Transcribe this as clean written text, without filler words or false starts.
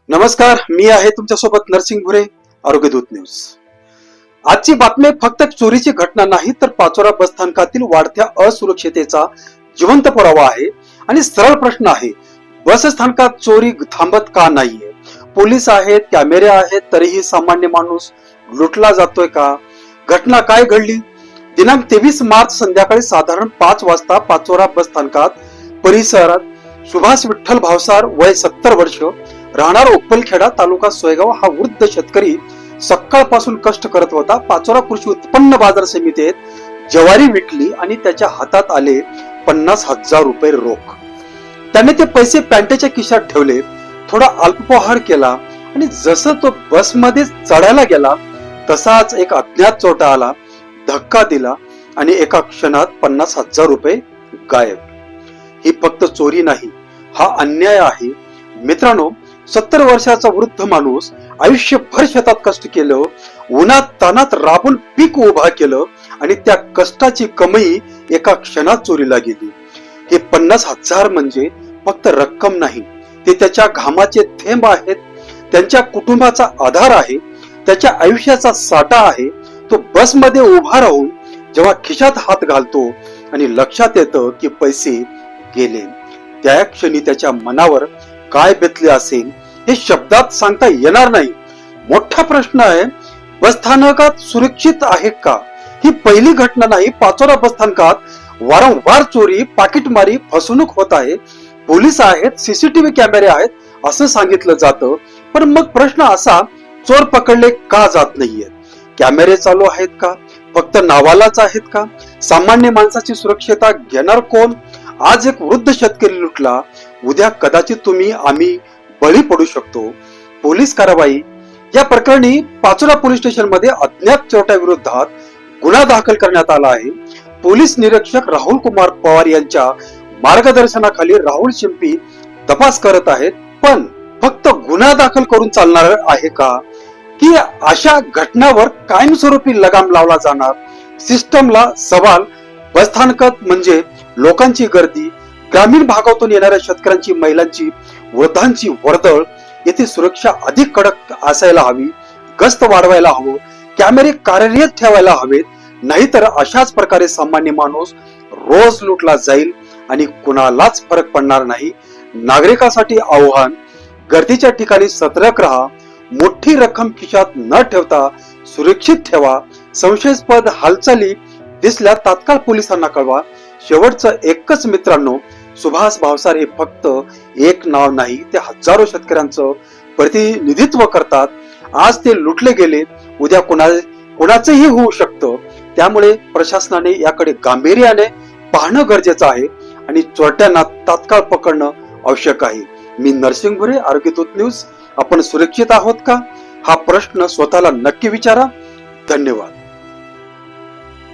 नमस्कार, मी आहे तुमच्यासोबत नरसिंग भुरे, आरोग्य दूत न्यूज. आजची बातमी फक्त चोरीची घटना नाही तर पाचोरा बस स्थानकातील वाढत्या असुरक्षिततेचा जिवंत पुरावा आहे. आणि सरळ प्रश्न आहे, बस स्थानकात चोरी थांबत का नाहीये? पोलीस आहेत, कॅमेरे आहेत, तरीही सामान्य माणूस लुटला जातोय का? घटना काय घडली? दिनांक 23 मार्च संध्याकाळी साधारण 5 वाजता पाचोरा बस स्थानकात परिसरात सुभाष विठ्ठल भावसार, वय 70 वर्ष, राहणार उप्पलखेडा, तालुका सोयगाव, हा वृद्ध शेतकरी सकाळपासून कष्ट करत होता. पाचोरा कृषी उत्पन्न बाजार समितीत ज्वारी विकली आणि त्याच्या हातात आले 50,000 रुपये रोख. त्याने ते पैसे पॅन्टेच्या खिशात ठेवले, थोडा अल्पोपहार केला आणि जसं तो बसमध्ये चढायला गेला तसाच एक अज्ञात चोरटा आला, धक्का दिला आणि एका क्षणात 50,000 रुपये गायब. ही फक्त चोरी नाही, हा अन्याय आहे. मित्रांनो, 70 वर्षाचा वृद्ध माणूस आयुष्यभर शेतात कष्ट केलं, उन्हात तानात राबून पीक उभा केलं आणि त्या कष्टाची कमाई एका क्षणात चोरीला गेली. हे 50,000 म्हणजे फक्त रक्कम नाही, ते त्याच्या घामाचे थेंब आहेत, त्यांच्या कुटुंबाचा आधार आहे, त्याच्या आयुष्याचा साठा आहे. तो बसमध्ये उभा राहून जेव्हा खिशात हात घालतो आणि लक्षात येतं की पैसे गेले, त्या क्षणी त्याच्या मनावर काय बेतले असेल हे शब्दात सांगता येणार नाही. मोठा प्रश्न आहे, बसस्थानकात सुरक्षित आहे का? ही पहिली घटना नाही. पाचोरा बसस्थानकात वारंवार चोरी, पाकिटमारी, फसवणूक होत आहे. पोलीस आहेत, सीसीटीव्ही कॅमेरे आहेत असं सांगितलं जातं, पण मग प्रश्न असा, चोर पकडले का जात नाहीयेत? कॅमेरे चालू आहेत का? फक्त नावालाच आहेत का? सामान्य माणसाची सुरक्षितता घेणार कोण? आज एक वृद्ध शेतकरी लुटला, उद्या कदाचित तुम्ही आम्ही बळी पडू शकतो. पोलीस कारवाई. या प्रकरणी पाचोरा पोलीस स्टेशन मध्ये अज्ञात चोरट्या विरोधात गुन्हा दाखल करण्यात आला आहे. पोलीस निरीक्षक राहुल कुमार पवार यांच्या मार्गदर्शनाखाली राहुल शिंपी तपास करत आहेत. पण फक्त गुन्हा दाखल करून चालणार आहे का, की अशा घटनांवर कायमस्वरूपी लगाम लावला जाणार? सिस्टमला सवाल. बसस्थानकात म्हणजे लोकांची गर्दी, ग्रामीण भागातून येणाऱ्या शेतकऱ्यांची, महिलांची, वृद्धांची वर्दळ. येथे सुरक्षा अधिक कडक असायला हवी, गस्त वाढवायला हवं, कॅमेरे कार्यरत ठेवायला हवेत, नाहीतर अशाच प्रकारे सामान्य माणूस रोज लुटला जाईल आणि कुणालाच फरक पडणार नाही. नागरिकांसाठी आव्हान, गर्दीच्या ठिकाणी सतर्क राहा, मोठी रक्कम खिशात न ठेवता सुरक्षित ठेवा. संशयास्पद हालचाली दिसल्या तात्काळ पोलिसांना कळवा. शेवटचं एकच मित्रांनो, सुभाष भावसार हे फक्त एक नाव नाही, ते हजारो शेतकऱ्यांचं प्रतिनिधित्व करतात. आज ते लुटले गेले, उद्या कोणाचंही होऊ शकतं. त्यामुळे प्रशासनाने याकडे गांभीर्याने पाहणं गरजेचं आहे आणि चोरट्यांना तात्काळ पकडणं आवश्यक आहे. मी नरसिंग भुरे, आरोग्य दूत न्यूज. आपण सुरक्षित आहोत का? हा प्रश्न स्वतःला नक्की विचारा. धन्यवाद.